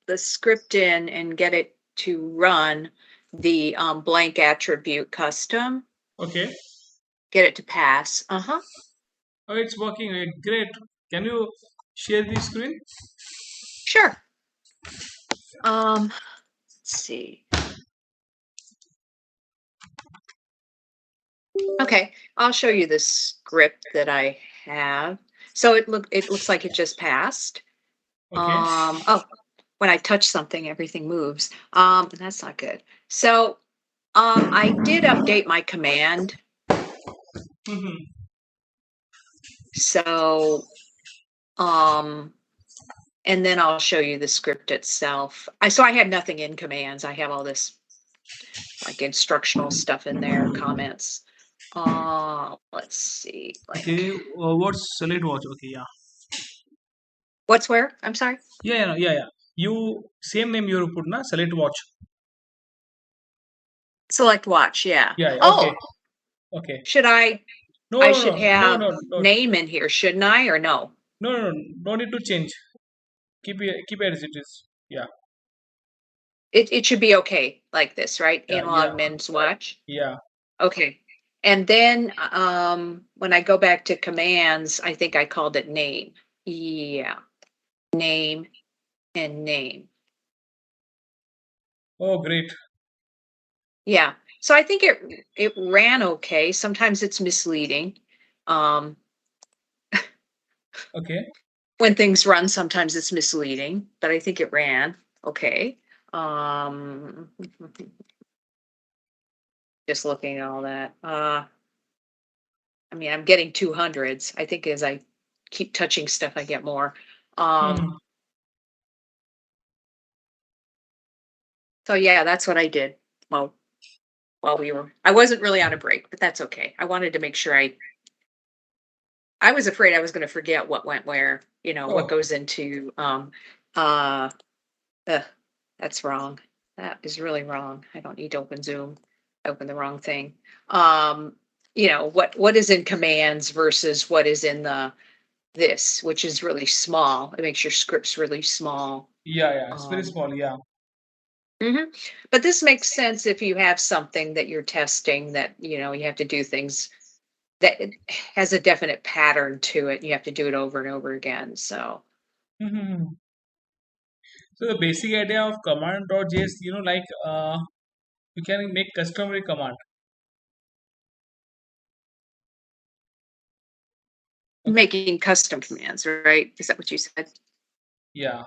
the script in and get it to run the blank attribute custom, Okay. get it to pass. Uh-huh. Oh, it's working. Great. Can you share the screen? Sure. Let's see. Okay, I'll show you the script that I have. So it looks like it just passed. Okay. Oh, when I touch something, everything moves. That's not good. So I did update my command. Mhm. So um and then I'll show you the script itself. I had nothing in commands. I have all this like instructional stuff in there, comments. Let's see, like Okay. What's Solid Watch? Okay. Yeah. what's where? I'm sorry. Yeah. Yeah. Yeah. Yeah. You same name you put na Solid Watch. Select watch, yeah. Yeah. Yeah. Okay. Oh, Okay. should No. I No. should No. No. have No. No. name in here, shouldn't I, or no? No. No. No. No need to change. Keep it as it is. Yeah. It should be okay like this, right? Yeah. Analog Yeah. men's watch. Yeah. Okay. And then when I go back to commands, I think I called it name. Yeah. Name and name. Oh, great. Yeah. So I think it ran okay. Sometimes it's misleading. Um, Okay. when things run, sometimes it's misleading, but I think it ran okay. Um, just looking at all that. I mean, I'm getting 200s. I think as I keep touching stuff, I get more. Um, Mhm. so yeah, that's what I did. Well, while I wasn't really on a break, but that's okay. I wanted to make sure I was afraid I was going to forget what went where, what Oh. goes into, uh, ugh, that's wrong. That is really wrong. I don't need to open Zoom. I opened the wrong thing. Um, what is in commands versus what is in this, which is really small. It makes your scripts really small. Yeah. Yeah. It's very Um, small. Yeah. mhm. But this makes sense if you have something that you're testing that, you have to do things that it has a definite pattern to it. You have to do it over and over again. So Mhm. So the basic idea of command.js, like you can make customary command. Okay. making custom commands, right? Is that what you said? Yeah.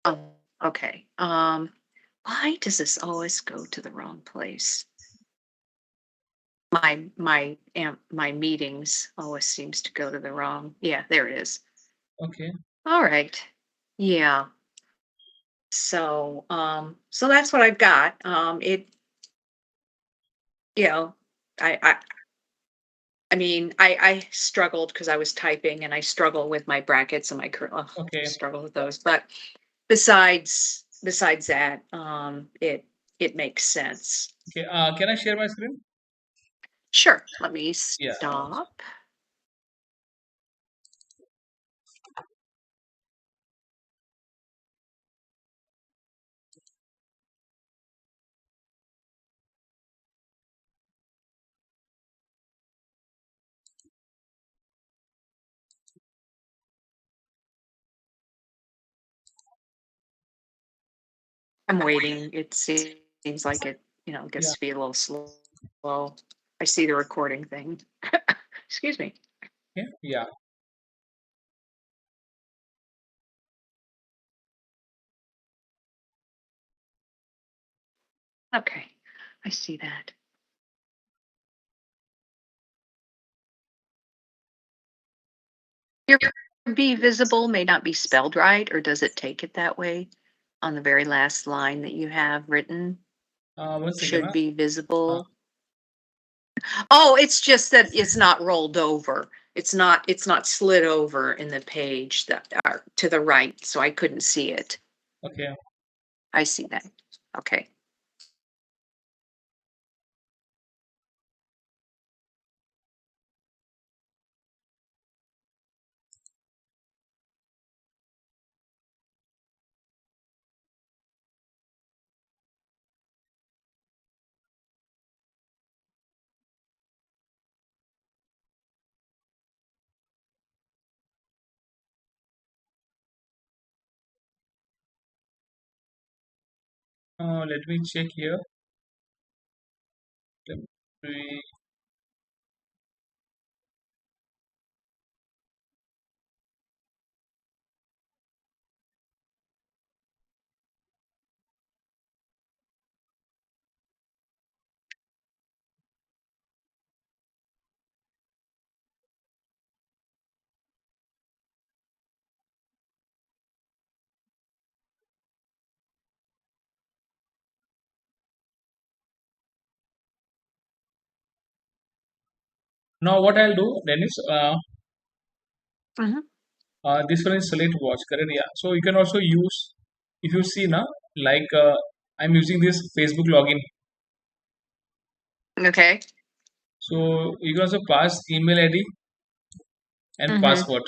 Oh, okay. Why does this always go to the wrong place? My meetings always seems to go to the wrong. Yeah, there it is. Okay. All right. Yeah. So that's what I've got. You know, I I I mean, I struggled because I was typing and I struggle with my brackets and Okay. struggle with those. But besides that, it makes sense. Okay. Can I share my screen? Sure. Let me Yeah. stop. I'm waiting. It seems like it Yeah. gets to be a little slow. I see the recording thing. Excuse me. Okay. Yeah. Okay. I see that. Your be visible may not be spelled right, or does it take it that way on the very last line that you have written? One second. Should be Uh, visible. Oh, it's just that it's not rolled over. It's not slid over in the page that are to the right, so I couldn't see it. okay. I see that. Okay. Let me check here. Let me- Now what I'll do then is Mhm. this one is select watch, correct? Yeah. So you can also use, if you see now, like I'm using this Facebook login. Okay. So you can also pass email ID and Mhm. password.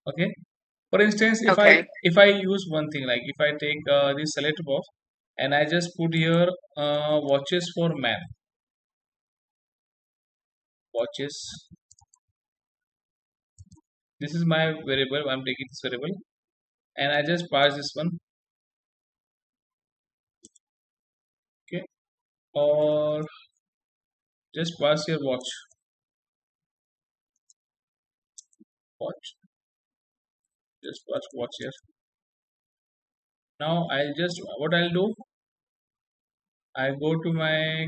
Okay. For instance, Okay. if I use one thing, like if I take this select box and I just put here watches for man, watches. This is my variable. I'm taking this variable and I just pass this one. Okay. Or just pass your watch. Just pass watch here. Now I'll just what I'll do. I go to my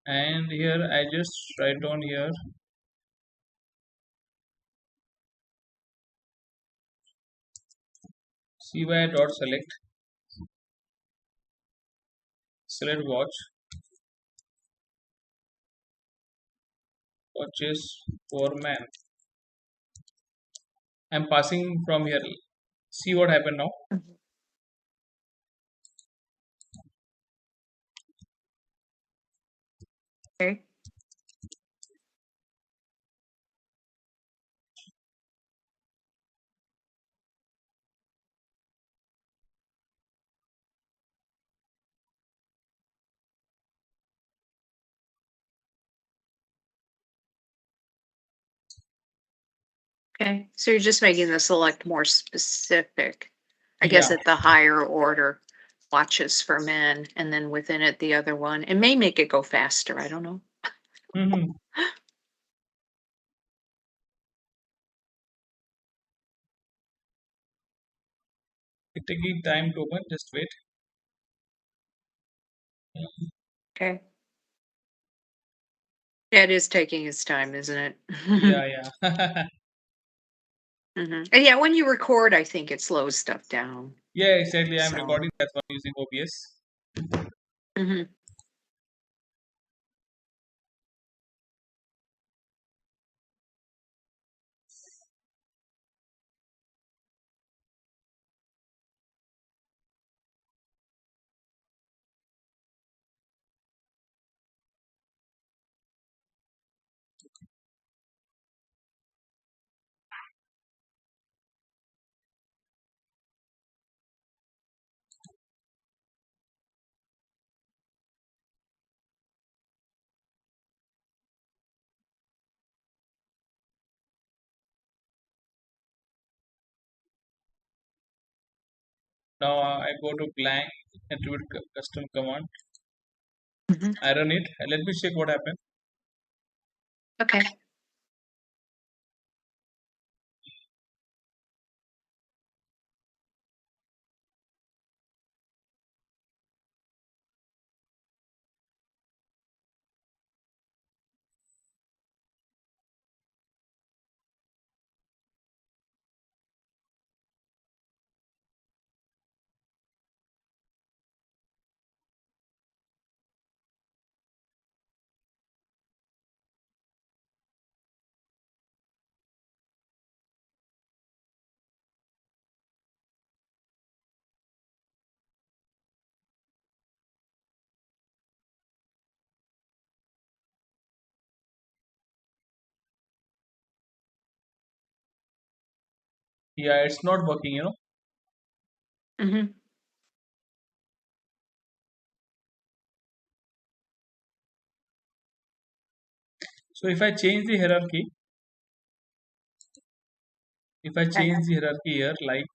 and here I just write down here cy dot select watches for man. I'm passing from here. See what happened now. Mhm. Okay. Okay. So you're just making the select more specific. I guess Yeah. at the higher order, watches for men, and then within it, the other one. It may make it go faster. I don't know. Hmm. It taking time to open. Just wait. Okay. Yeah, it is taking its time, isn't it? Yeah, yeah. And yeah, when you record, I think it slows stuff down. Yeah, exactly. I'm So, recording that one using OBS. mhm. Now I go to blank attribute custom command. Mhm. I run it. Let me check what happened. Okay. Yeah, it's not working, Hmm. So if I change the hierarchy, If I change the hierarchy here, like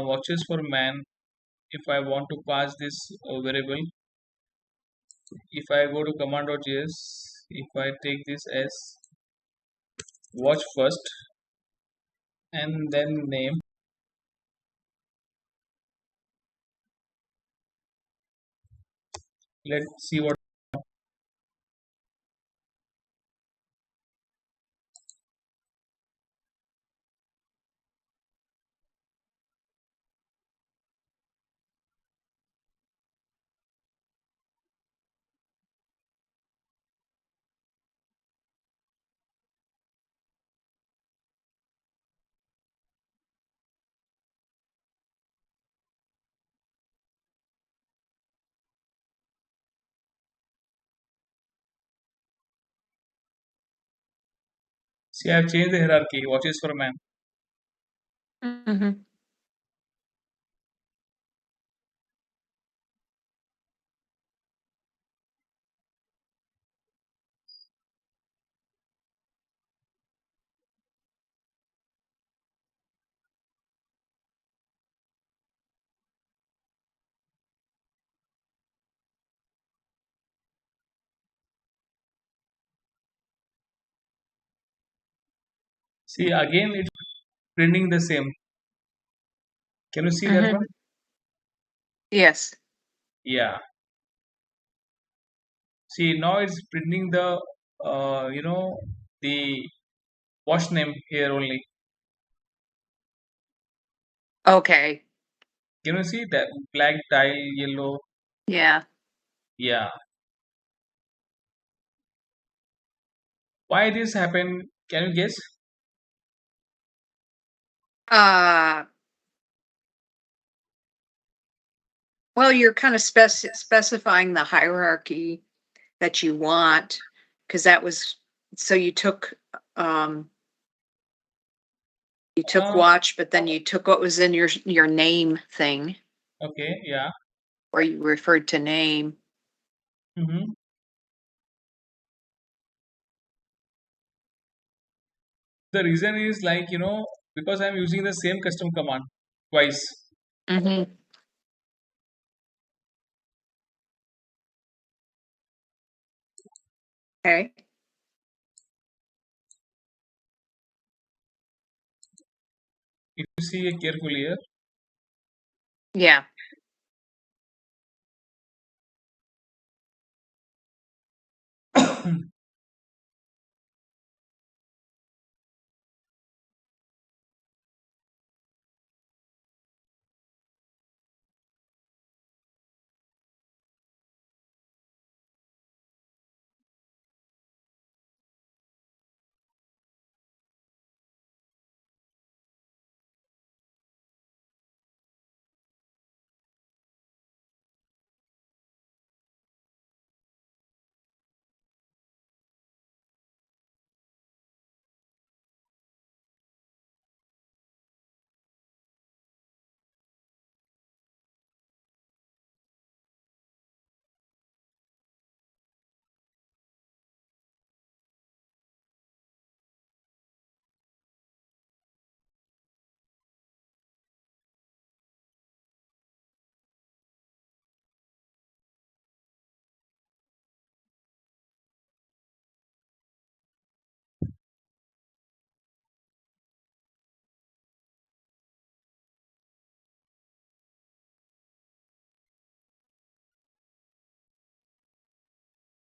watches for man, if I want to pass this variable, if I go to command.js, if I take this as watch first and then name, let's see what. See, I've changed the hierarchy. Watches for man. Mhm. See, again, it's printing the same. Can you see that Mhm. one? Yes. Yeah. See, now it's printing the, the watch name here only. Okay. Can you see that black tile, yellow? Yeah. Yeah. Why this happened? Can you guess? Uh, well, you're kind of specifying the hierarchy that you want, because that was so um you took Uh, watch, but then you took what was in your name thing, okay. Yeah. where you referred to name. Mm-hmm. The reason is like, because I'm using the same custom command twice. Mhm. Okay. If you see it carefully here, Yeah.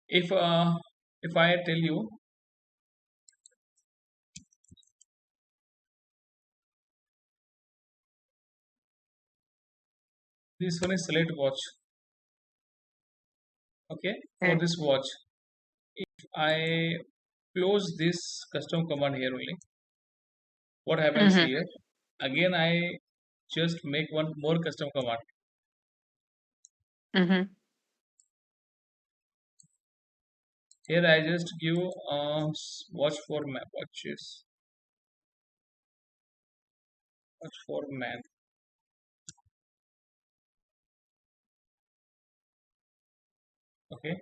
if uh, if I tell you this one is select watch, okay, for Okay. this watch, if I close this custom command here only, what happens Mhm. here? Again, I just make one more custom command. Mhm. Here I just give watch for man, watch for man. Okay.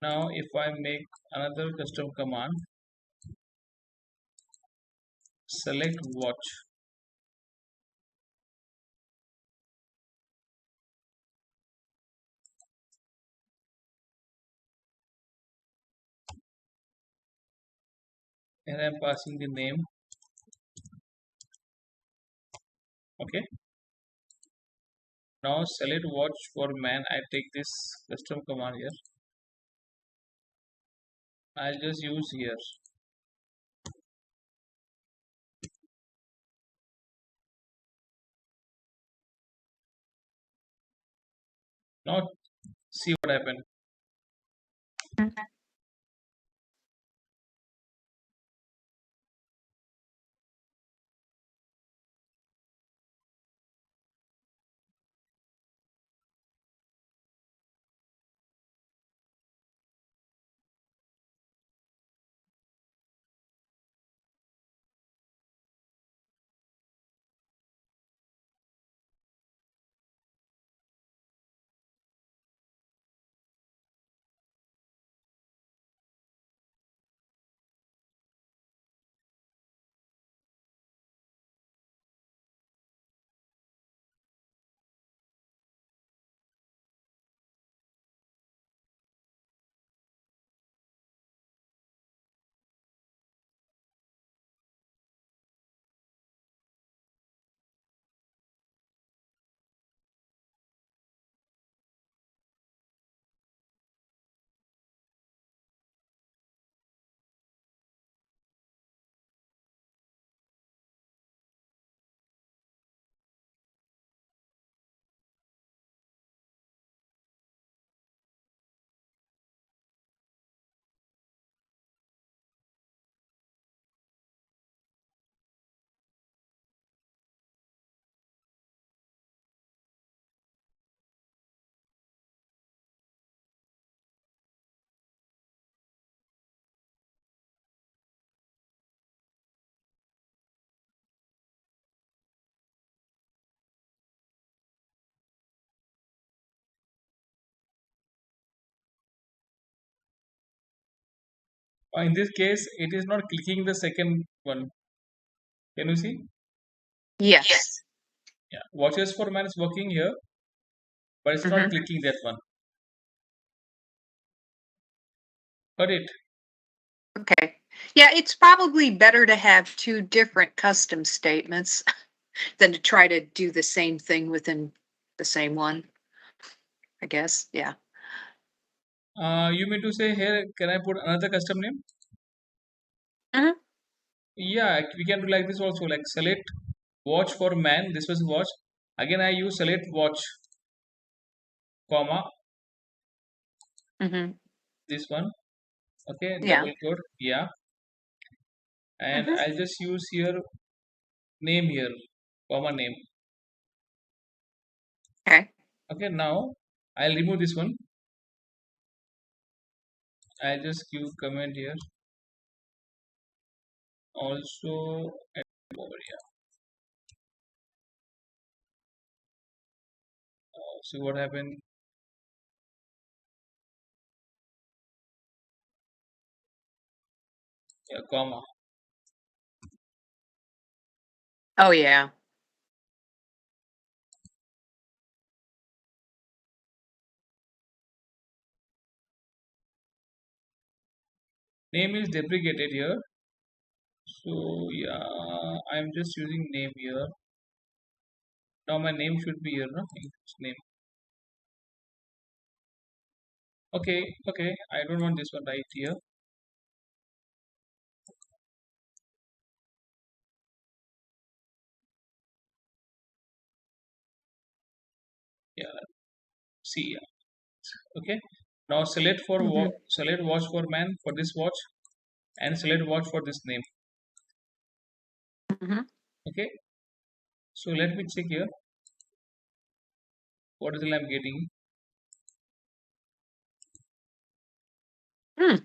Now if I make another custom command, select watch. And I'm passing the name. Okay. Now select watch for man. I take this custom command here. I'll just use here. Now see what happened. In this case, it is not clicking the second one. Can you see? Yes. Yeah. Watches for man is working here, but it's not Hmm. clicking that one. Got it? Okay. Yeah, it's probably better to have two different custom statements than to try to do the same thing within the same one, I guess. Yeah. You mean to say here, can I put another custom name? Hmm. Yeah, we can do like this also, like select watch for man. This was watch. Again, I use select watch, comma, Hmm. this one. Okay, Yeah. double quote. Yeah. And Hmm. I'll just use here name here, comma name. Okay. Okay, now I'll remove this one. I'll just give comment here. Also, over here. See what happened. Yeah, comma. Oh, yeah. Name is deprecated here. So yeah, I'm just using name here. Now my name should be here, no? Name. Okay, okay. I don't want this one right here. Yeah, see. Yeah. Okay. Now select for Hmm. select watch for man for this watch and select watch for this name. Hmm. Okay. So let me check here. What is the I'm getting? Hmm. Is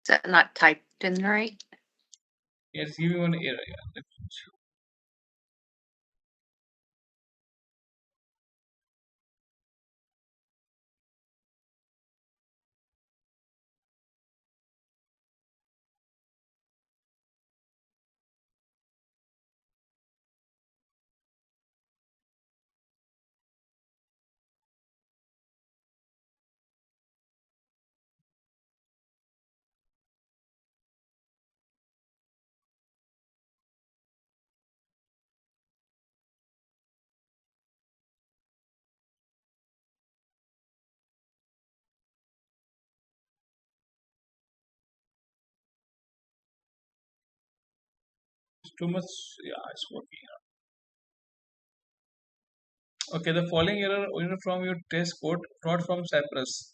that not typed in right? Yes, give me one error. Yeah. too much. Yeah, it's working. Okay, the following error originated from your test code, not from Cypress.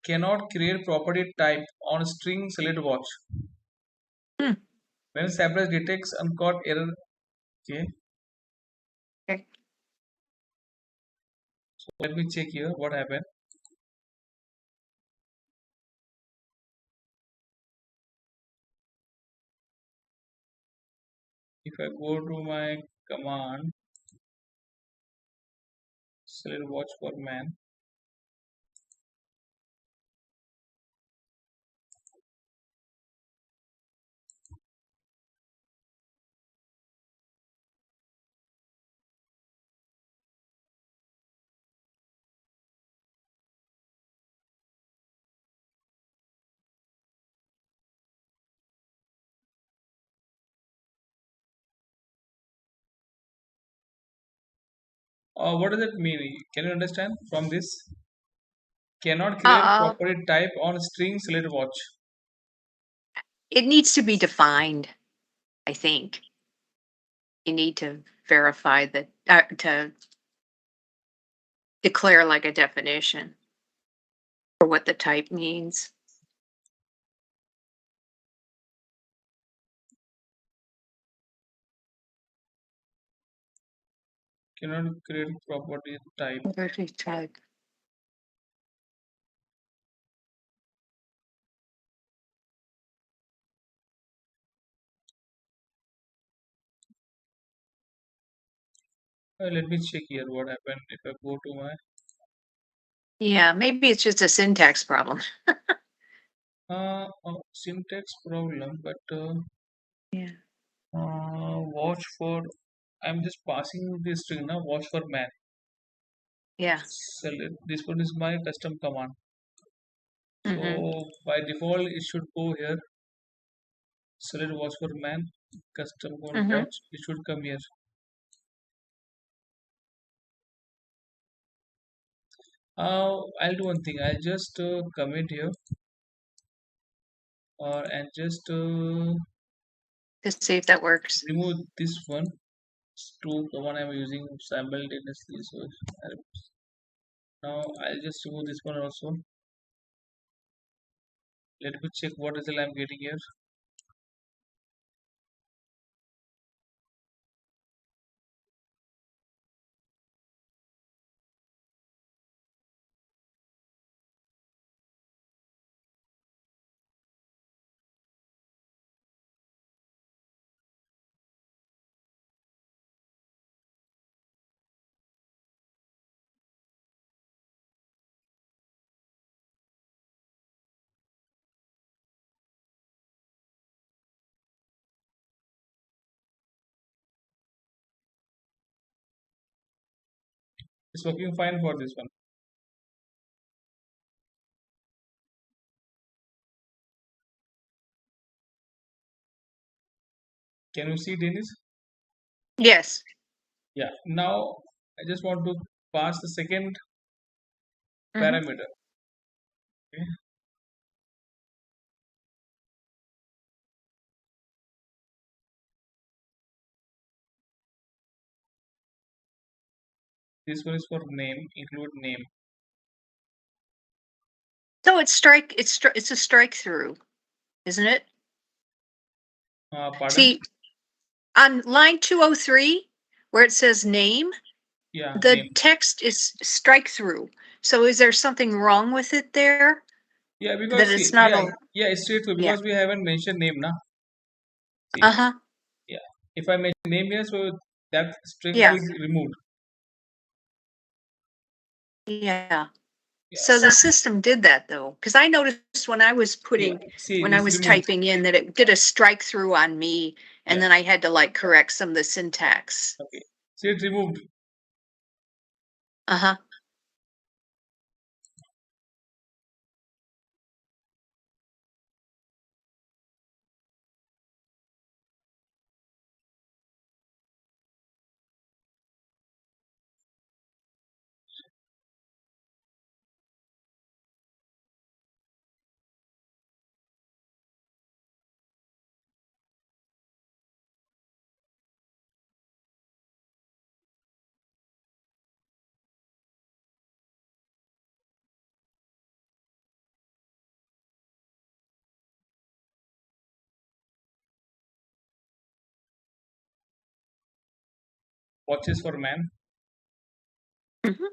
Cannot create property type on string select watch. Hmm. When Cypress detects uncaught error, okay. Okay. So let me check here what happened. If I go to my command select watch for man, what does it mean? Can you understand from this? Cannot create Uh, property type on string select watch. it needs to be defined, I think. You need to verify that, to declare like a definition for what the type means. Cannot create property type. Property type. Let me check here what happened if I go to my Yeah, maybe it's just a syntax problem. syntax problem, but Yeah. watch for. I'm just passing this string now. Watch for man. Yeah. Select this one is my custom command. Hmm. So by default, it should go here. Select watch for man. Custom code Hmm. watch. It should come here. I'll do one thing. I'll just commit here, or and just To see if that works. remove this one. Two command I'm using simultaneously. So now I'll just remove this one also. Let me check what result I'm getting here. It's working fine for this one. Can you see, Dennis? Yes. Yeah. Now I just want to pass the second Hmm. parameter. Okay. This one is for name. Include name. So it's strike. It's a strike through, isn't it? Pardon? See, on line 203, where it says name, Yeah, the name. text is strike through. So is there something wrong with it there? Yeah, That because it's see, not yeah, a, yeah, it's straight through yeah. because we haven't mentioned name, na. See, Uh-huh. yeah. If I mention name here, so that string Yeah. is removed. Yeah. Yeah. So the system did that though, because I noticed Yeah. See, when I it's was removed. typing in that it did a strike through on me, and Yeah. then I had to like correct some of the syntax. Okay. See, it's removed. Uh-huh. watches for man. Mhm.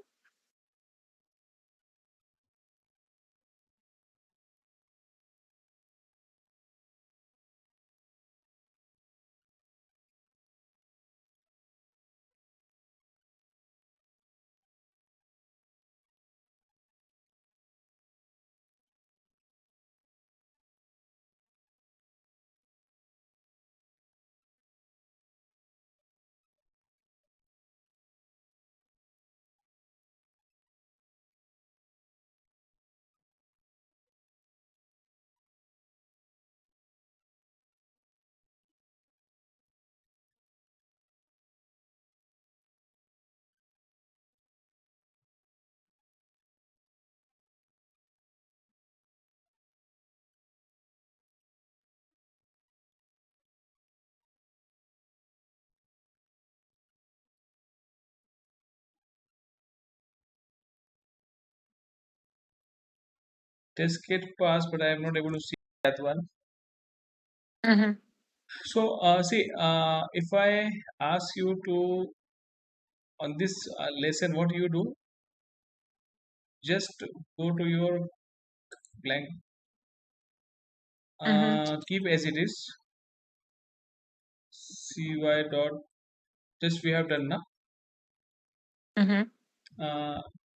Test kit pass, but I am not able to see that one. Mhm. So see, if I ask you to on this lesson, what you do? Just go to your blank, Mhm. keep as it is. Cy dot. Just we have done now. Mhm.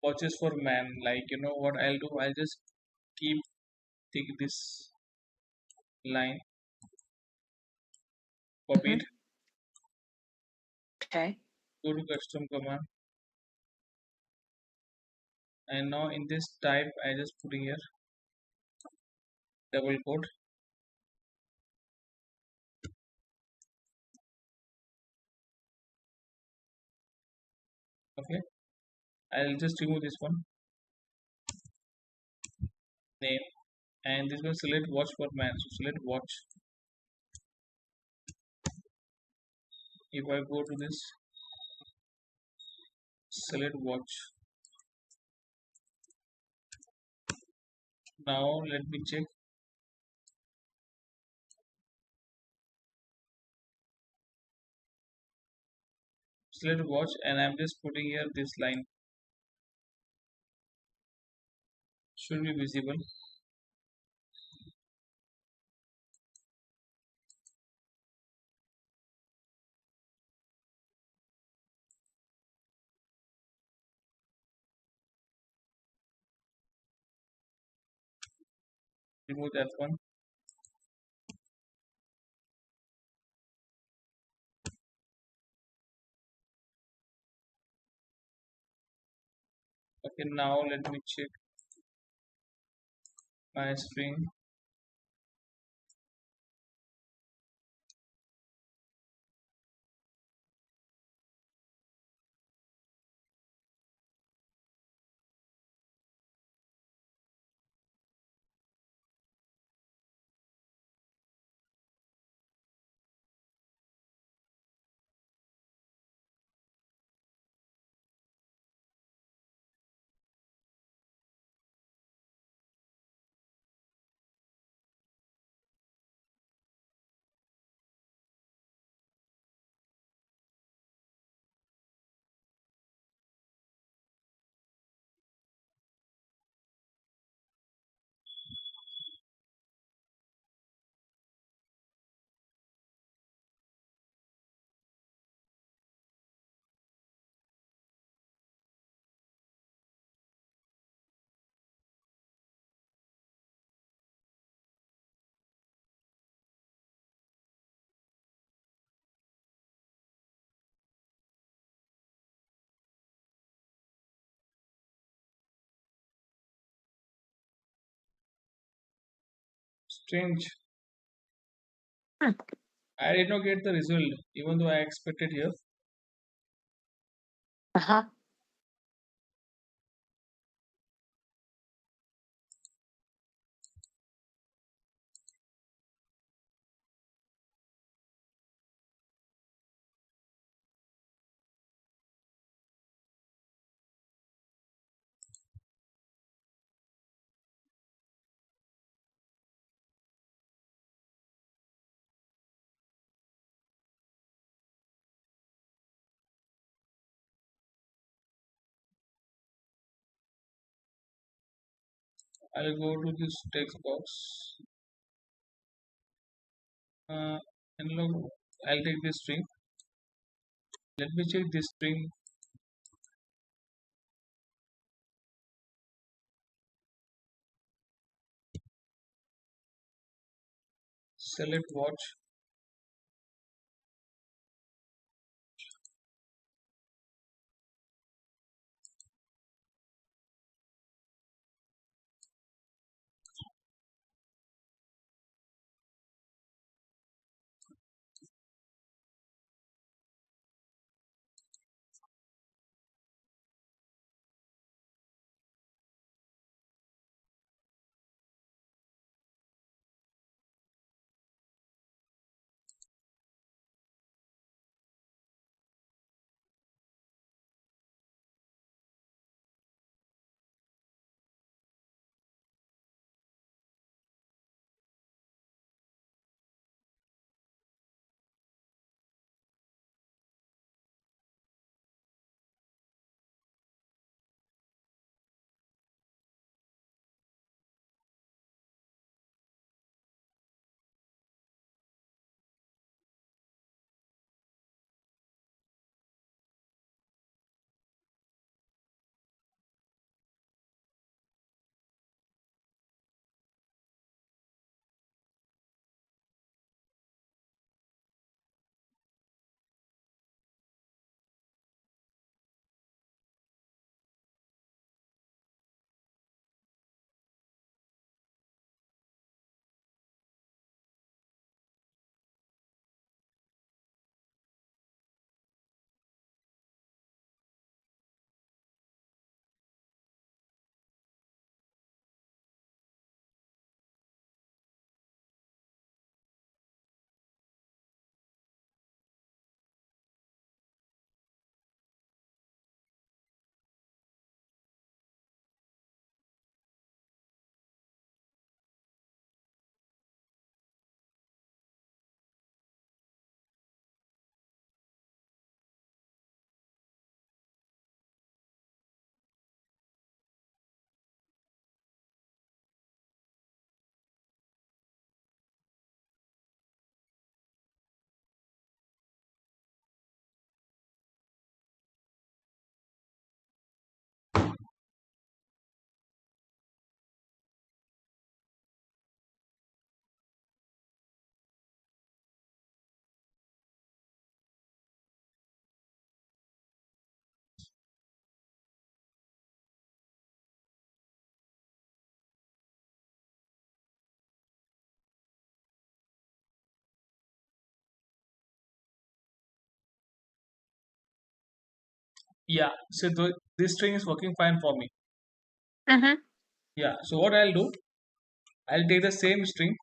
Watches for man. Like you know what I'll do? I'll just keep take this line, copy it, Mhm. Okay. go to custom command, and now in this type I just put here double quote. Okay, I'll just remove this one name, and this one select watch for man. So select watch. If I go to this select watch, now let me check select watch, and I'm just putting here this line should be visible. Remove that one. Okay, now let me check my string. Strange. Hmm. I did not get the result even though I expected here. Uh-huh. I'll go to this text box. Uh, and look, I'll take this string. Let me check this string. Select watch. Yeah, so this string is working fine for me. Mm-hmm. Yeah, so what I'll do, I'll take the same string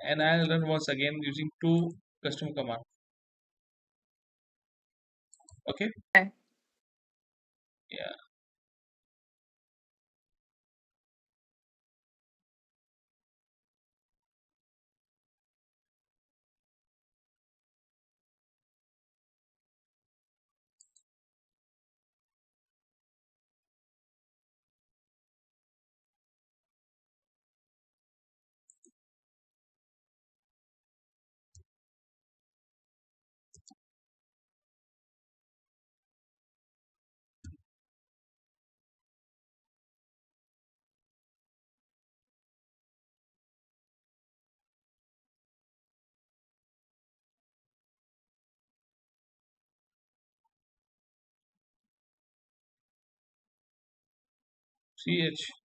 and I'll run once again using two custom command. Okay. Okay. Yeah. CH.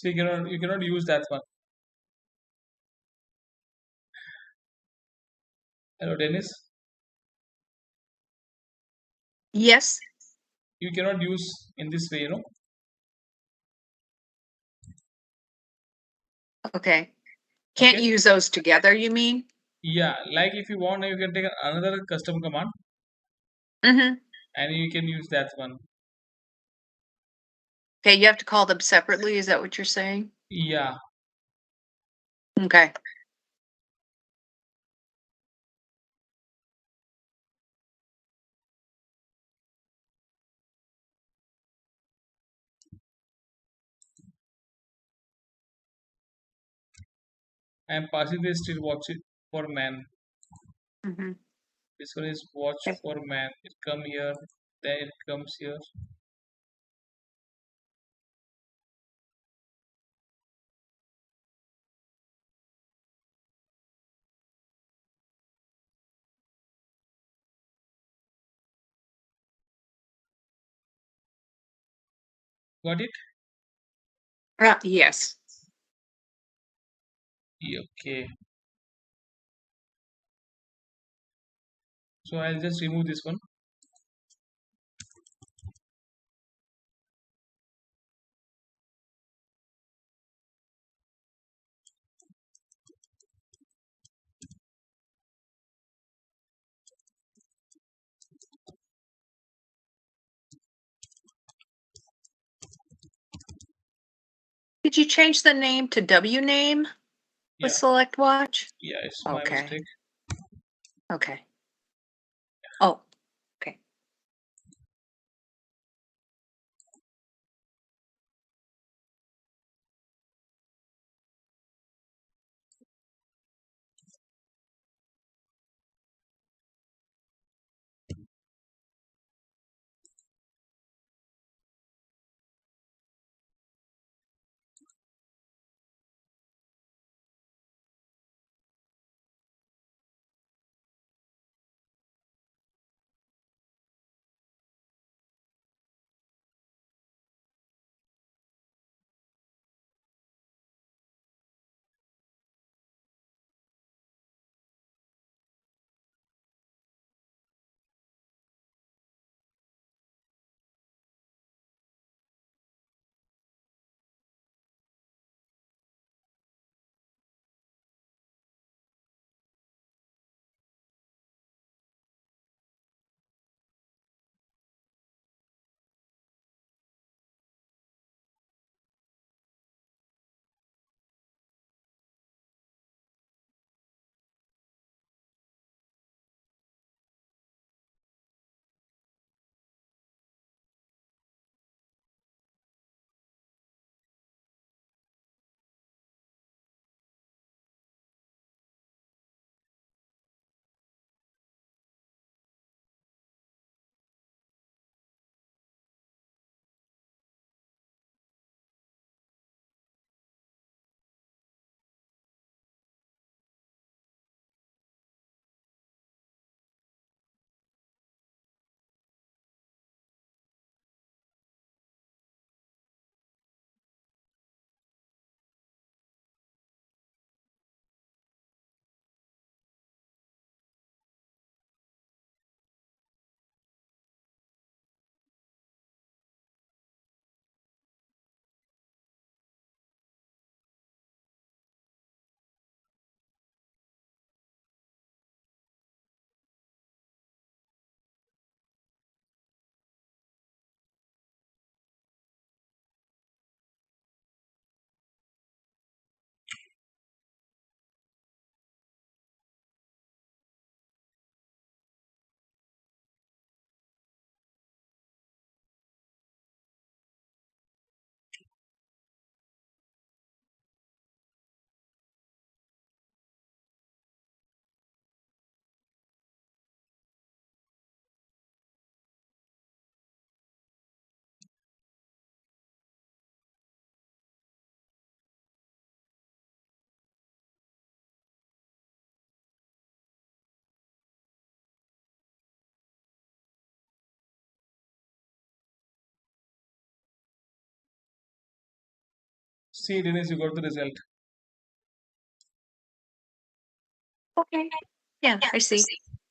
So you cannot use that one. Hello, Dennis. Yes. You cannot use in this way, Okay. Can't Okay. use those together, you mean? Yeah, like if you want, you can take another custom command Mm-hmm. and you can use that one. Okay, you have to call them separately. Is that what you're saying? Yeah, Okay. I'm passing this to watch it for man. Mm-hmm. This one is watch Okay. for man. It come here, then it comes here. Got it? Yes. Yeah, okay. So I'll just remove this one. Did you change the name to W name with Yeah, Select Watch? yeah, it's my Okay. mistake. Okay. Oh, okay. See, Dennis, you got the result. Okay. Yeah, I see.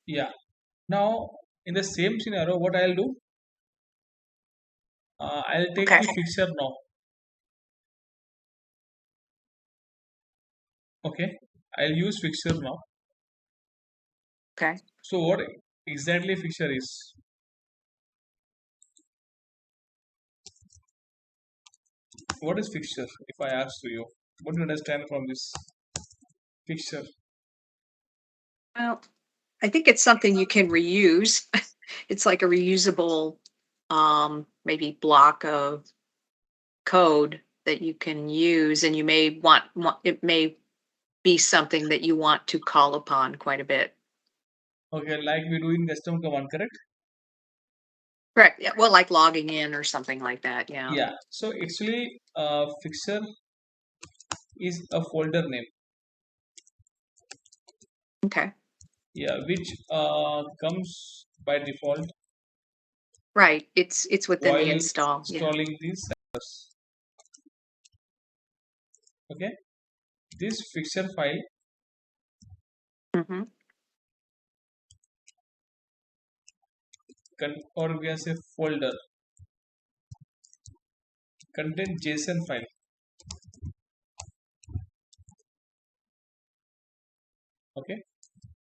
Yeah. Now, in the same scenario, what I'll do, I'll take Okay. the fixture now. Okay. I'll use fixture now. Okay. So, what exactly fixture is? What is fixture? If I ask to you, what do you understand from this fixture? Well, I think it's something you can reuse. It's like a reusable, maybe block of code that you can use, and you may want it may be something that you want to call upon quite a bit. Okay, like we do in custom command, correct? Correct. Yeah. Well, like logging in or something like that. Yeah. Yeah. So actually, fixture is a folder name. Okay. Yeah, which comes by default Right. It's within the while install. Yeah. installing these servers. Okay, this fixture file Hmm. or we can say folder contain JSON file. Okay,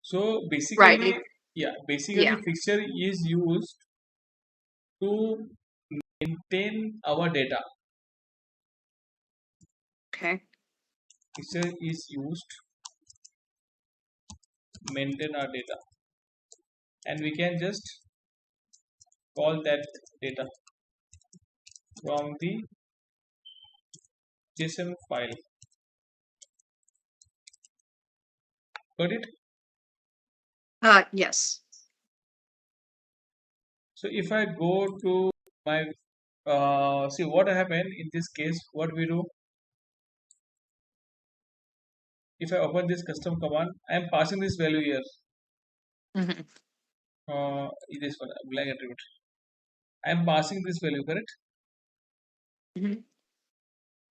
so Right. basically, yeah, basically Yeah. fixture is used to maintain our data. Okay. Fixture is used to maintain our data, and we can just call that data from the JSON file. Got it? Yes. So if I go to my see what happened in this case, what we do, if I open this custom command, I am passing this value here. Hmm. This one blank attribute. I am passing this value, correct? Hmm.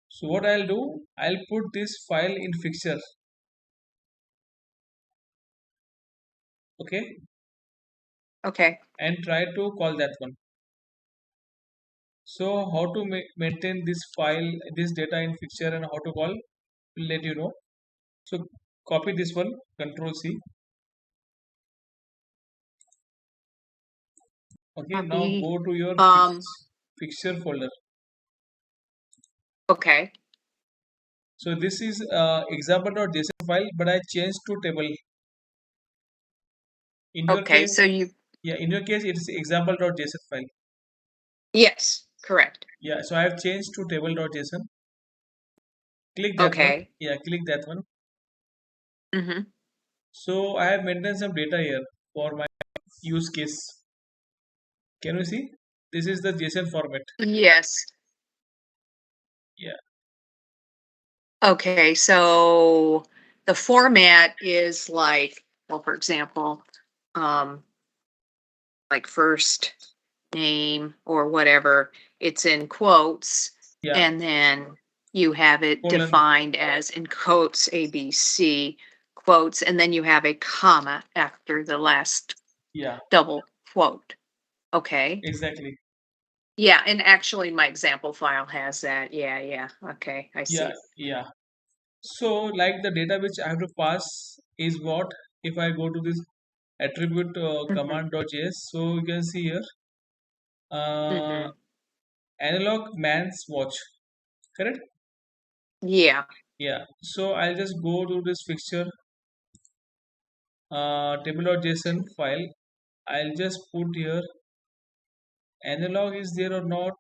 So what I'll do, I'll put this file in fixture. Okay, Okay. and try to call that one. So how to maintain this file, this data in fixture, and how to call, will let you know. So copy this one, Control C. Okay, now Copy. go to your Um. fixture folder. Okay. So this is example.json file, but I changed to table. In your Okay. case, So you. yeah, in your case it is example.json file. Yes. Correct. Yeah, so I have changed to table.json. Click that one. Okay. Yeah, click that one. Hmm. So I have maintained some data here for my use case. Can you see? This is the JSON format. Yes. Yeah, Okay. So the format is like, well, for example, um, like first name or whatever, it's in quotes, yeah, and then you have it colon. defined as in quotes ABC quotes, and then you have a comma after the last Yeah, double quote. Okay. exactly. Yeah, and actually my example file has that. Yeah, yeah. Okay, I Yeah, see. yeah. So like the data which I have to pass is what, if I go to this attribute Hmm. command.js, so you can see here uh, Hmm. analog man's watch, correct? Yeah. Yeah, so I'll just go to this fixture table.json file. I'll just put here analog is there or not.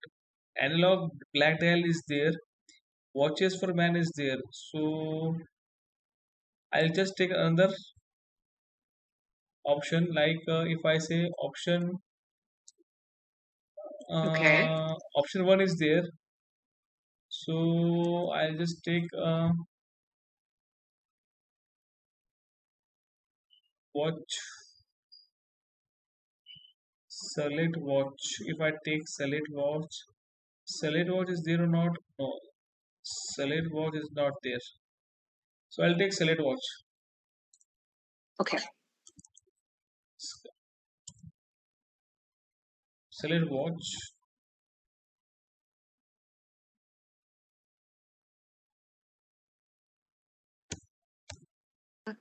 Analog black dial is there. Watches for man is there. So I'll just take another option, like if I say Okay. option one is there. So I'll just take watch, select watch. If I take select watch is there or not? No. Select watch is not there. So I'll take select watch. Okay. Select watch.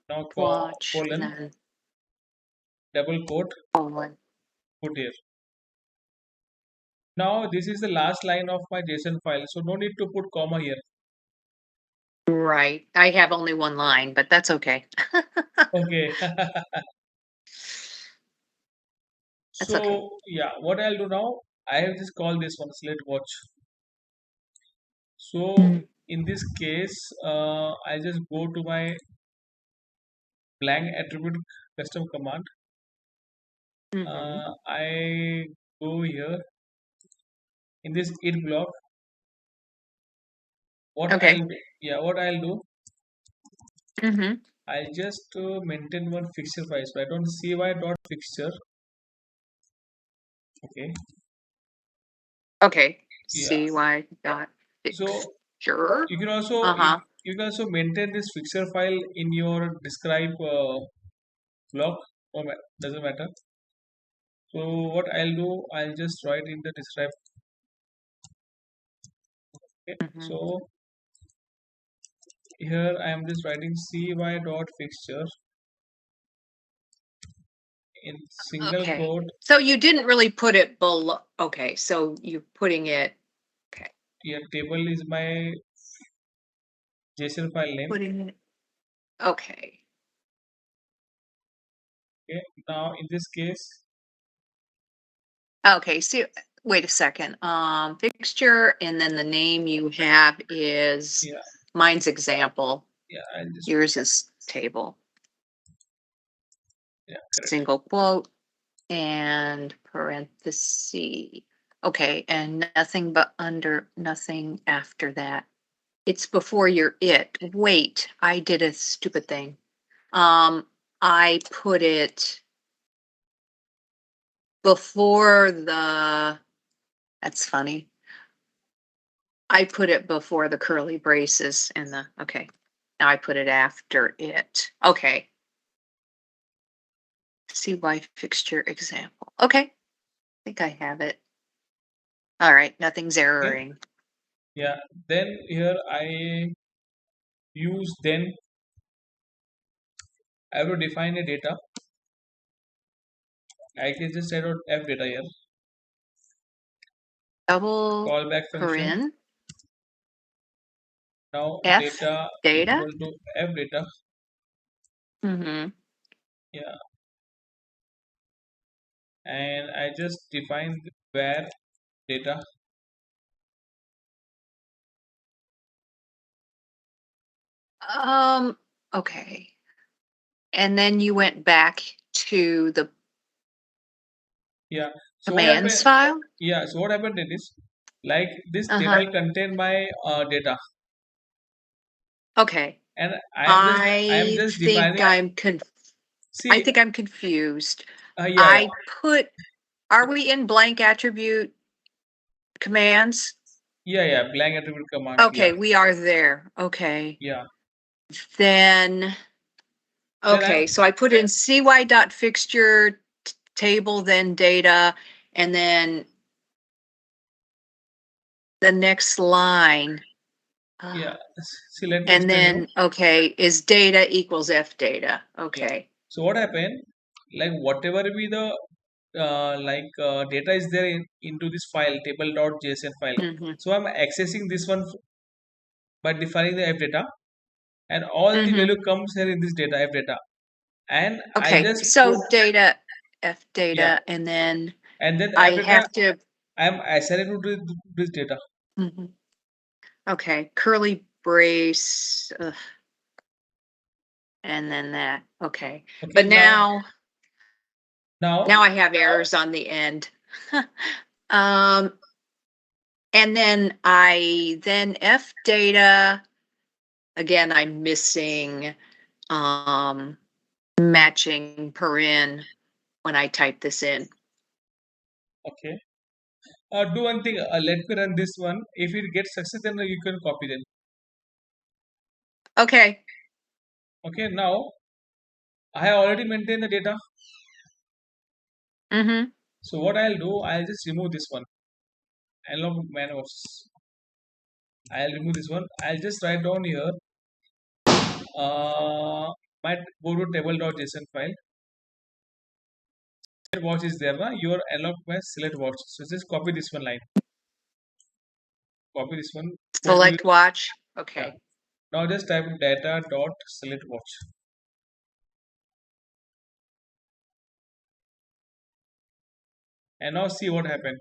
Now Watch and colon, then double quote, colon. put here. Now this is the last line of my JSON file, so no need to put comma here. Right. I have only one line, but that's okay. Okay. That's okay. So yeah, what I'll do now, I have just called this one select watch. So Mm. in this case, I just go to my blank attribute custom command. Mm-hmm. I go here in this it block. What Okay. I'll do, yeah, what I'll do, Mm-hmm. I'll just maintain one fixture file. So I don't cy dot fixture. Okay, Okay. yeah. CY dot So fixture. you can also Uh-huh. you can also maintain this fixture file in your describe block. Doesn't matter. So what I'll do, I'll just write in the describe. Okay. Mm-hmm. So here I am just writing cy dot fixture in single Okay. quote. So you didn't really put it below. Okay. So you're putting it. Okay. Here table is my JSON file name. Putting it. Okay. Okay. Now in this case, Okay. So wait a second. Fixture, and then the name you have is yeah, mine's example. I'll just Yours is table. yeah, correct. Single quote and parenthesis. Okay, and nothing but under, nothing after that. It's before your it. Wait, I did a stupid thing. I put it before the, that's funny. I put it before the curly braces and the, okay. Now I put it after it. Okay. CY fixture example. Okay. I think I have it. All right. Nothing's Okay. erroring. Yeah. Then here I use then I have to define a data. I can just set out f data here. Double Callback function. paren Now f data data. equal to f data. Mm-hmm. Yeah. And I just define where data. Okay. And then you went back to the Yeah. So what commands happened? file. Yeah. So what happened is like this Uh-huh. table contain my data, Okay. and I am I just think defining. I See. think I'm confused. Yeah. I put, are we in blank attribute commands? Yeah. Blank attribute commands. Yeah. Okay, we are there. Okay. Yeah. Then, Then I okay, so I put in cy.fixture table, then data, and then the next line. yeah. See, let me And explain you. then, okay, is data equals F data. Yeah. Okay. So what happened? Like whatever be the data is there into this file table.json file. Mm-hmm. So I'm accessing this one by defining the f data, and all the Mm-hmm. value comes here in this data f data, and I Okay, just so put data, F yeah, data, and then and then I f data have to, I'm assigning to this data. mhm. Okay, curly brace, and then that, okay. Okay, But now now I have errors on the end. Um, and then F data, again, I'm missing, matching paren when I type this in. okay. Do one thing. Let me run this one. If it gets success, then you can copy them. Okay. Okay, now I have already maintained the data. Mm-hmm. So what I'll do, I'll just remove this one. Analog manuals. I'll remove this one. I'll just write down here. Might go to table.json file. Watch is there, na? Your analog match select watch. So just copy this one line. Copy this one. Go to Select watch. yeah. Okay. Now just type data dot select watch. And now see what happened.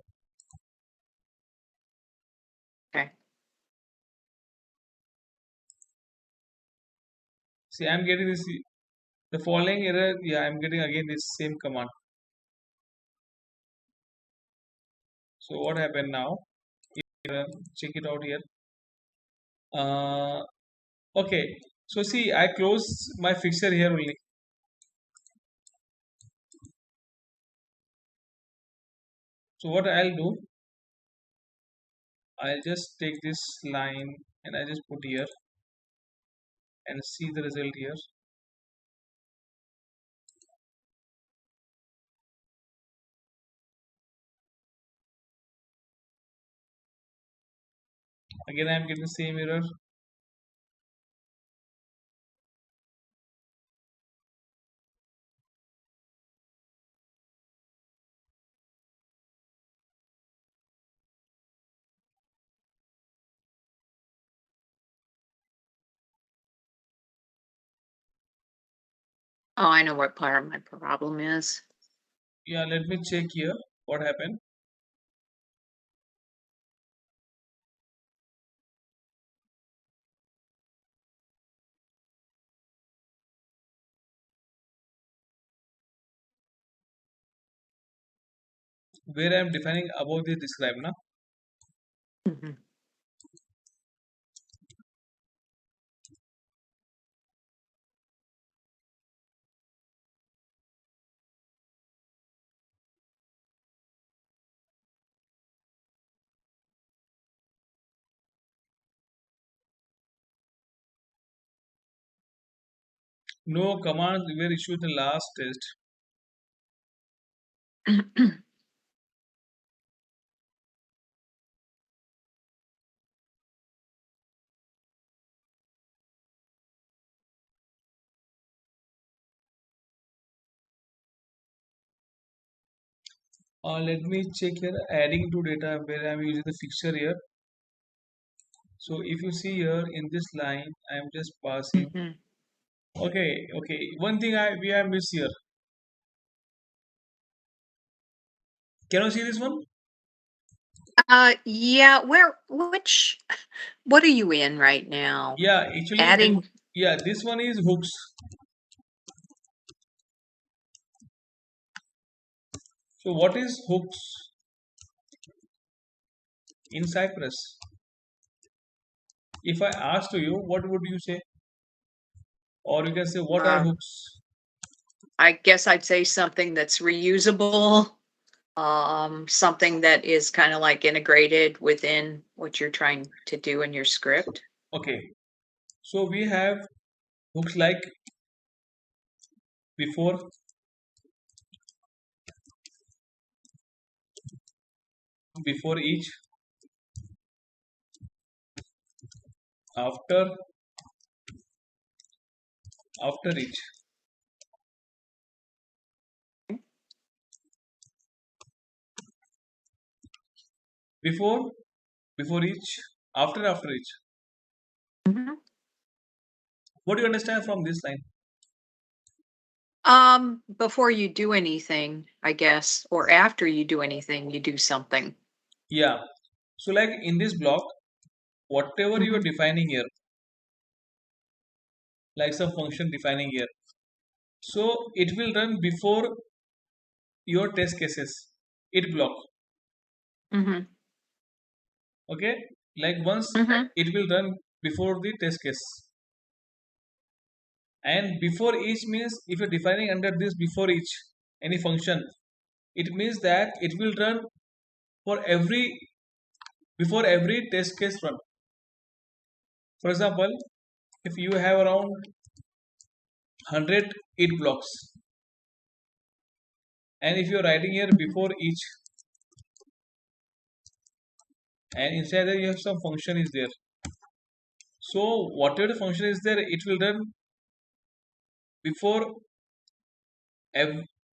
Okay. See, I'm getting this the following error. Yeah, I'm getting again this same command. So what happened now? Check it out here. Uh, okay. So see, I close my fixture here only. So what I'll do, I'll just take this line and I just put here and see the result here. Again, I'm getting the same error. Oh, I know what part of my problem is. Yeah, let me check here what happened. Where I'm defining above the describe now. Mhm. No commands were issued in the last test. Let me check here adding to data where I'm using the fixture here. So if you see here in this line, I'm just passing. Mhm. Okay. One thing we have missed here. Can you see this one? Yeah, what are you in right now? Yeah, actually, Adding. yeah, this one is hooks. So what is hooks in Cypress? If I ask to you, what would you say? Or you can say, what are um, hooks? I guess I'd say something that's reusable, something that is kind of like integrated within what you're trying to do in your script. Okay, so we have hooks like before, before each, after, after each, before, before each, after each. Mhm. What do you understand from this line? Before you do anything, I guess, or after you do anything, you do something. Yeah. So like in this block, whatever you are Mhm. defining here, like some function defining here, so it will run before your test cases. It block. Mhm. Okay. Like once Mhm. it will run before the test case. And before each means if you're defining under this before each any function, it means that it will run for every before every test case run. For example, if you have around 100 it blocks, and if you're writing here before each, and inside there you have some function is there, so whatever the function is there, it will run before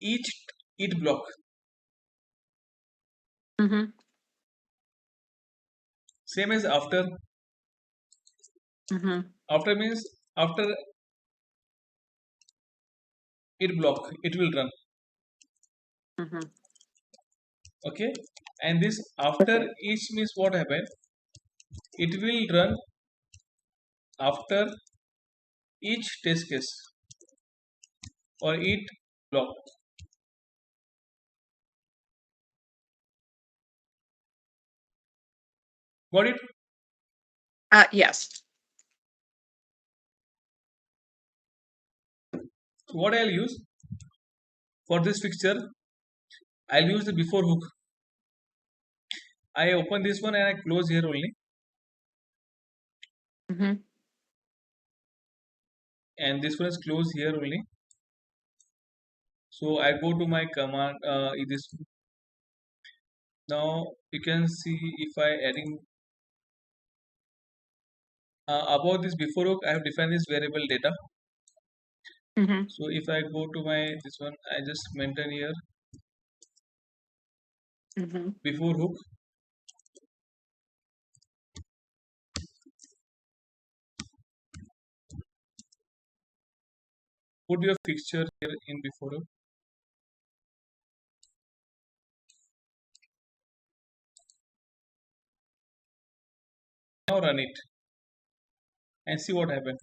each it block. Mm-hmm. Same as after. Mm-hmm. After means after it block it will run. Mm-hmm. Okay, and this after Okay. each means what happened, it will run after each test case or each block. Got it? Yes. So what I'll use for this fixture, I'll use the before hook. I open this one and I close here only, Mm-hmm. and this one is closed here only. So I go to my command, this now you can see if I adding about this before hook, I have defined this variable data. Mm-hmm. So if I go to my this one, I just maintain here Mm-hmm. before hook. Put your fixture here in before hook. Now run it and see what happens.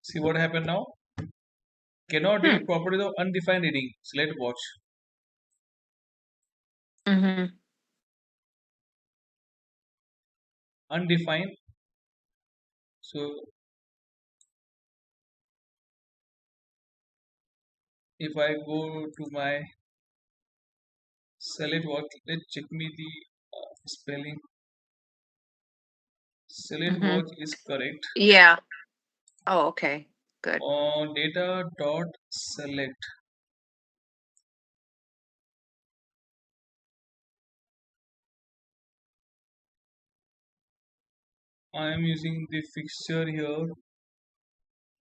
See what happened now. Cannot Hmm. delete properties of undefined reading. Select watch. Mm-hmm. Undefined. So if I go to my select watch, let's check me the spelling. Select Mm-hmm. watch is correct. Yeah. Oh, okay. Good. Data dot select. I am using the fixture here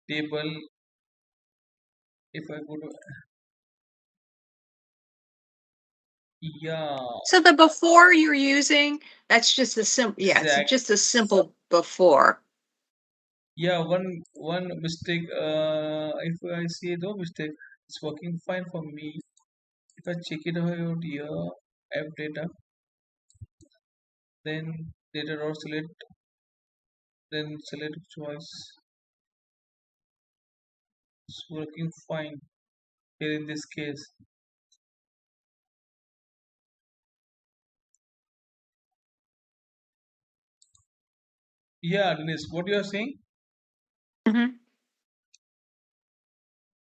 table. If I go to yeah, So the before you're using, that's just a simple, yeah, it's exact. just a simple before. Yeah, one mistake. If I see no mistake, it's working fine for me. If I check it out here, app data, then data dot select, then select choice. It's working fine here in this case. Yeah, Denise, what you are saying? Mm-hmm.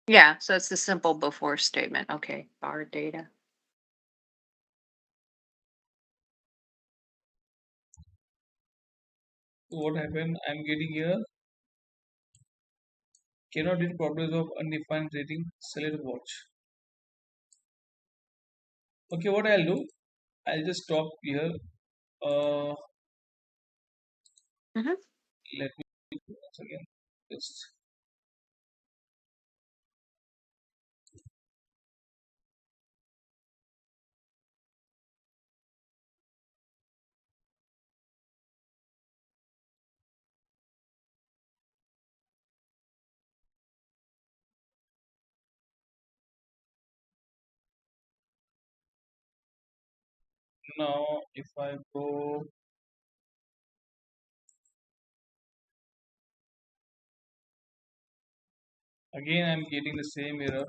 Yeah, so it's a simple before statement. Okay, bar data. What happened? I'm getting here. Cannot read properties of undefined rating. Select watch. Okay, what I'll do? I'll just stop here. Uh, Mm-hmm. Let me do once again. Just now, if I go again, I'm getting the same error.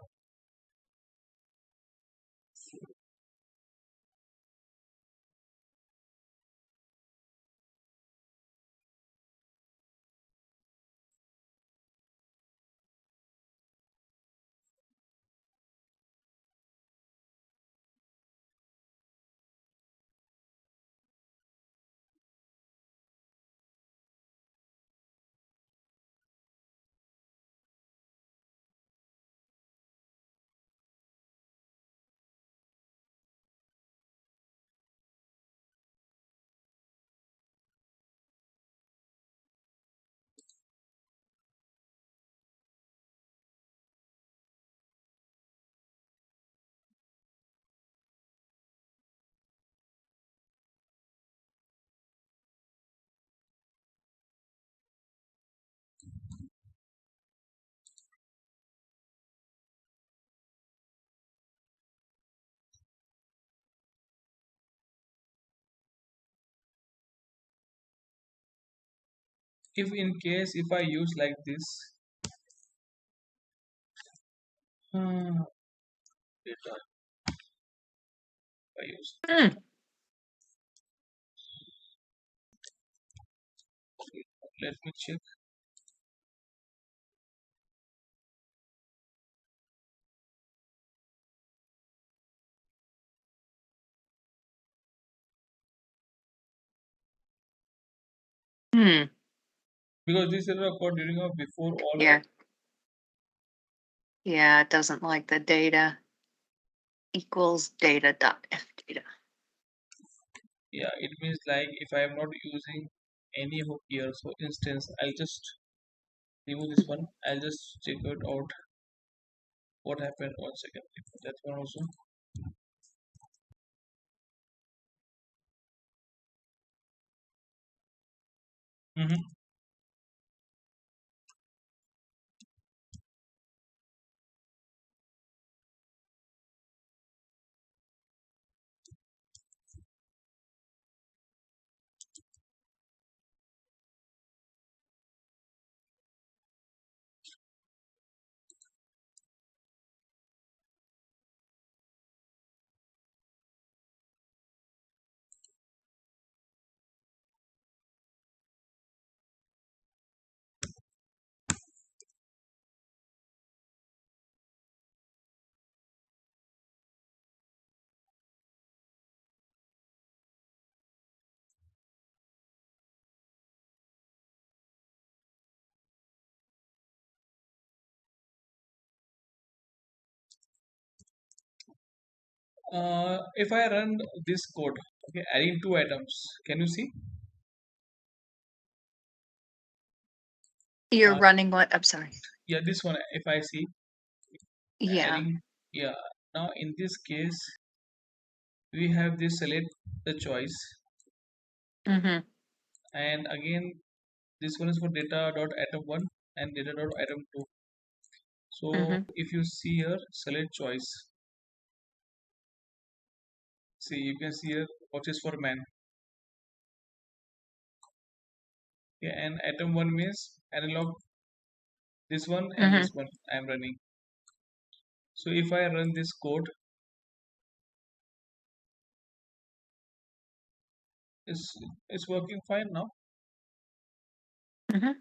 if in case if I use like this, data I use. Hmm. Let me check. Hmm. Because this error occurred during or before all. Yeah. Yeah, it doesn't like the data equals data dot f data. Yeah, it means like if I am not using any hook here, so instance, I'll just remove this one. I'll just check it out what happened. 1 second. That one also. Mm-hmm. If I run this code, okay, adding two items, can you see? You're Uh, running what? I'm sorry. yeah, this one. If I see Yeah. adding, yeah. Now in this case, we have this select the choice, Mm-hmm. and again this one is for data dot atom one and data dot atom two. So Mm-hmm. if you see here, select choice. See, you can see here what is for man. Yeah, and atom one means analog. This one and Mm-hmm. this one I am running. So if I run this code, it's it's working fine now. Mm-hmm.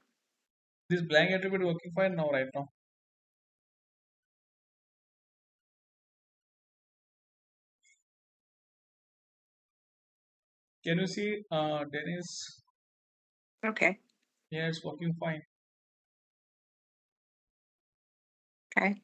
This blank attribute working fine now right now. Can you see Dennis? Okay. Yeah, it's working fine. Okay.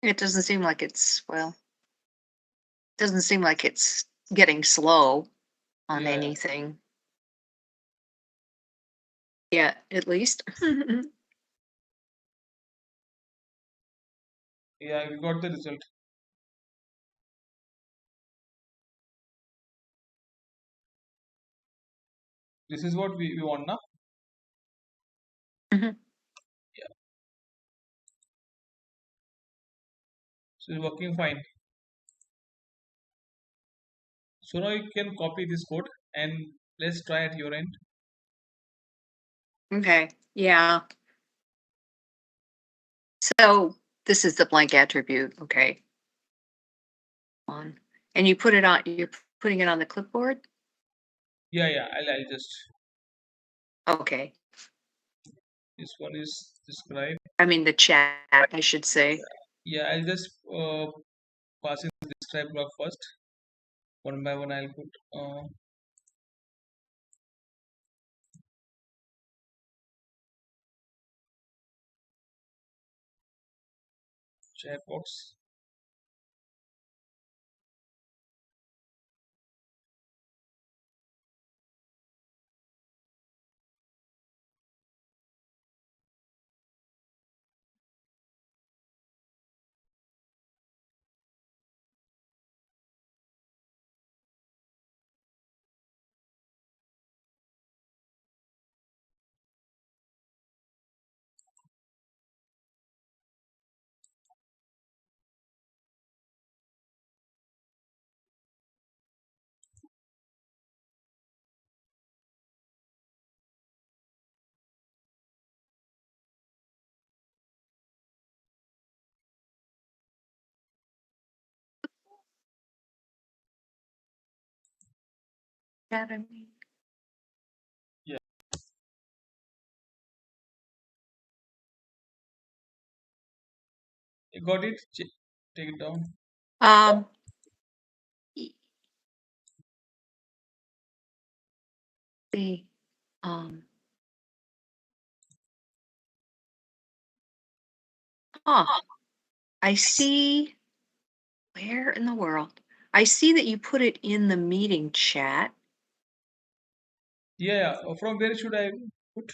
It doesn't seem like doesn't seem like it's getting slow on Yeah, anything. Yeah, at least. yeah, we got the result. This is what we want now. Mhm. Yeah, so it's working fine. So now you can copy this code and let's try at your end. Okay. Yeah. So this is the blank attribute. Okay. On. And you put it on, you're putting it on the clipboard? Yeah, yeah, I'll just, Okay. this one is described. I mean, the chat, I should say. Yeah, I'll just pass in the describe block first. One by one, I'll put chat box. chat, I mean. Yeah. You got it? Take it down. Um, y- the, um, huh, I see, where in the world? I see that you put it in the meeting chat. Yeah. From where should I put?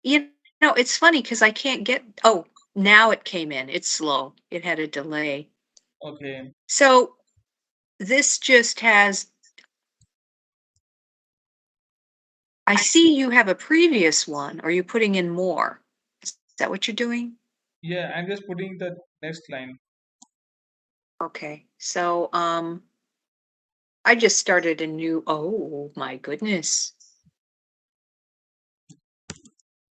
You know, it's funny because I can't get, oh, now it came in. It's slow. It had a delay. Okay. So this just has, I see you have a previous one. Are you putting in more? Is that what you're doing? Yeah, I'm just putting the next line. Okay. So I just started a new, oh my goodness.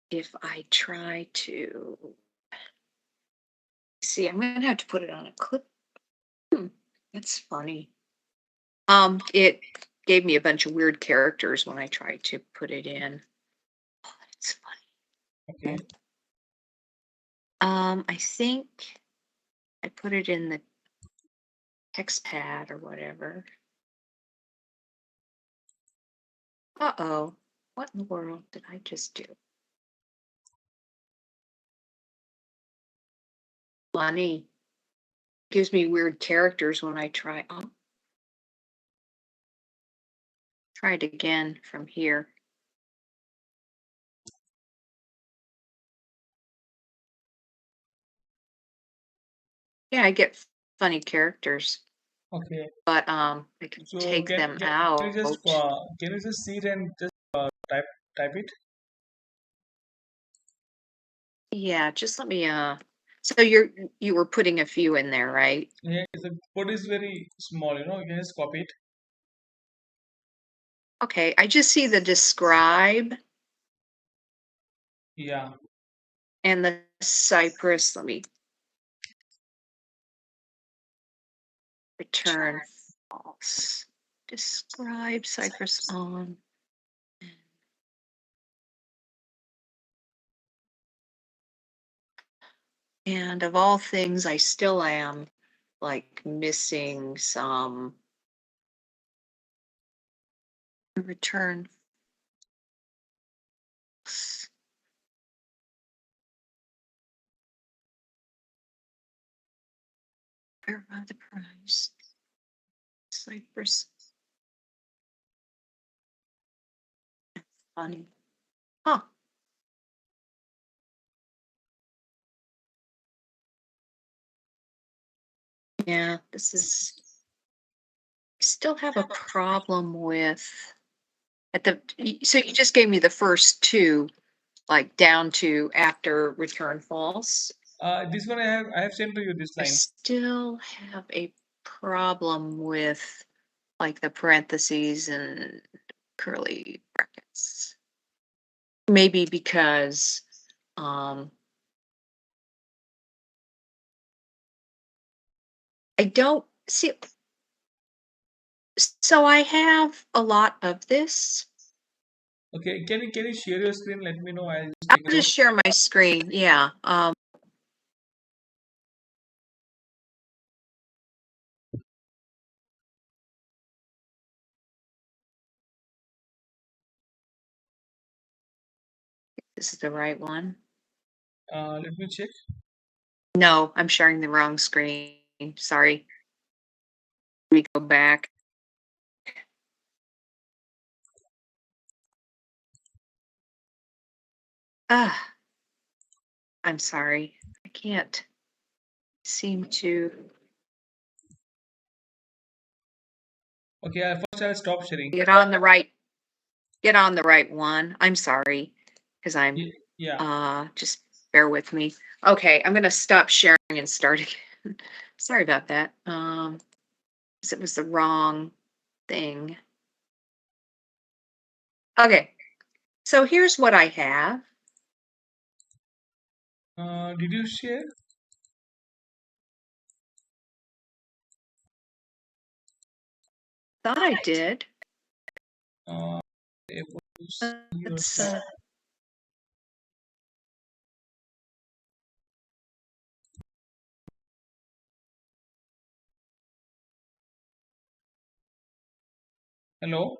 If I try to see, I'm gonna have to put it on a clip. Hmm, that's funny. It gave me a bunch of weird characters when I tried to put it in. Oh, that's Okay. funny. I think I put it in the text pad or whatever. Uh-oh. What in the world did I just do? Funny. Gives me weird characters when I try. Oh, try it again from here. Yeah, I get funny characters, Okay. but I can So take them out. can you just see it and just type it? Yeah, just let me so you were putting a few in there, right? Yeah, the code is very small. You can just copy it. Okay, I just see the describe Yeah. and the Cypress. Let me return false. Describe Cypress on. And of all things, I still am like missing some return false. Verify the price. Cypress. Funny. Huh. Yeah, this is still have a problem with at the so you just gave me the first two, like down to after return false. This one I have sent to you this I line. still have a problem with like the parentheses and curly brackets. Maybe because um I don't see, so I have a lot of this. Okay. Can you share your screen? Let me know. I'll just I'll take a look. just share my screen. Yeah. This is the right one. Let me check. No, I'm sharing the wrong screen. Sorry. Let me go back. Ah, I'm sorry. I can't seem to Okay. First I'll stop sharing. get on the right one. I'm sorry because I'm Yeah. just bear with me. Okay, I'm gonna stop sharing and start again. Sorry about that. 'Cause it was the wrong thing. Okay, so here's what I have. Did you share? Thought I did. Uh, able to see your Let's, screen. Hello.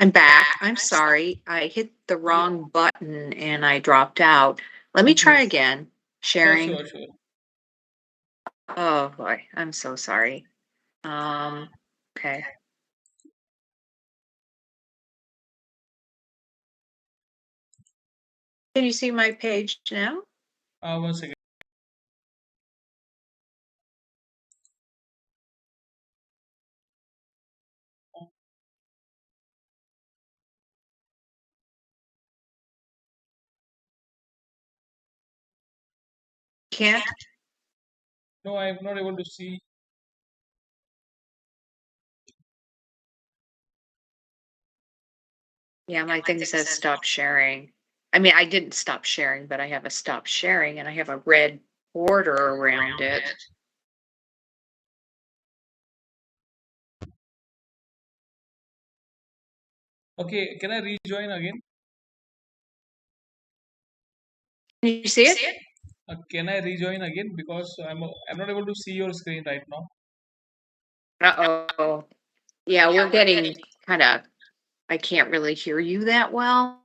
I'm back. I'm sorry. I hit the Yeah. wrong button and I dropped out. Let me Okay. try again. Yeah. Sharing. Sure. Sure. Oh boy, I'm so sorry. Um, okay. Can you see my page now? One second. Can't? No, I'm not able to see. Yeah, my thing says stop sharing. I mean, I didn't stop sharing, but I have a stop sharing and I have a red border around it. Okay. Can I rejoin again? Can you see it? Can I rejoin again because I'm not able to see your screen right now. Uh-oh. Yeah, we're getting kind of, I can't really hear you that well.